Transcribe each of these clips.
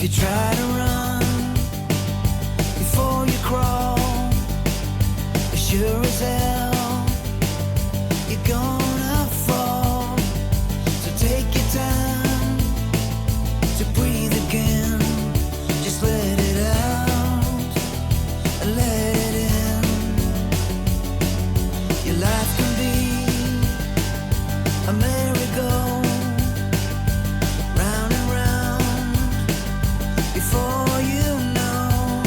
you try to run before you crawl, as sure as hell you're gonna fall. So take your time to breathe again. Just let it out and let it in. Your life can be a merry-go, round and round. Before you know,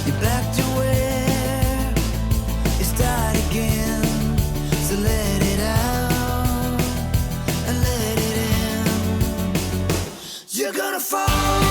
you're back to where you start again. So let it out and let it in. You're gonna fall.